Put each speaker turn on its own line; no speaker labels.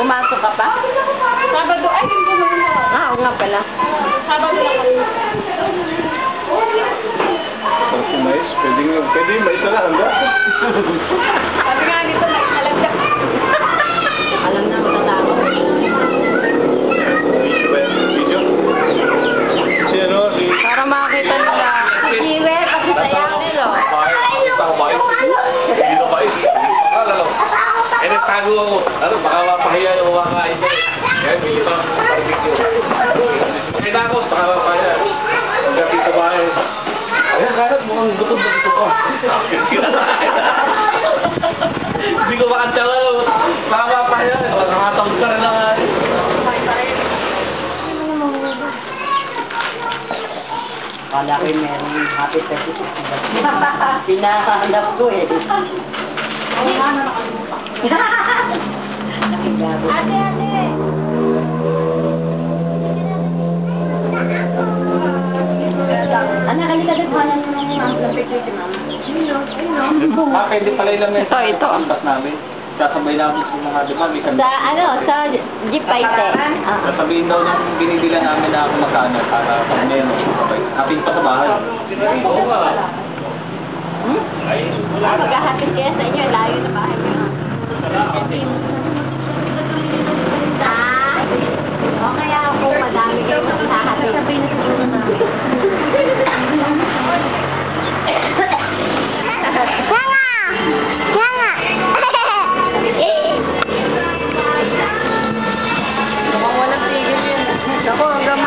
Pumasok ka pa?
Sabado, ay, hindi mo na.
Oo nga pala.
Sabado lang kami.
Kung mais, pwede mais na lang, handa.
Sabi nga nito, nagkalagdak.
Alam na, matatawag.
Video? Si ano, si...
Para makakita nila. Siwe, kasi sayang nila.
Hindi ko mais. Lalo. Eh, nagtago ako. Ano, baka mapahiya yung kumakain ko. Kaya, bili pa ng barbecue. Kaya na ako, baka mapahiya. Ang gabi sa bahay. Ayan, karat, mukhang gutom na gutom ko. Hindi ko makantsawa. Baka mapahiya. Nakatawag ka na lang.
Kala ko yung merong happy 36. Pinahanap ko eh.
Oo nga na nakalimutan.
Nakilabo.
Ate, ate.
Ano, kanina naghanan mo ng picture si mama?
Pwede pala ilang
Ito, ito.
Ang namin. Sasabay namin sa mga dumami.
Sa ano, sa jeep ay
Sasabihin daw ng binibila namin na magkano para pag meron. Ating pa sa bahay. Oo nga.
Maghahatid kaya sa inyo, layo na bahay mo. O kaya kung madami kayo maghahatid. Mukhang walang tigil yun. Ako, hanggang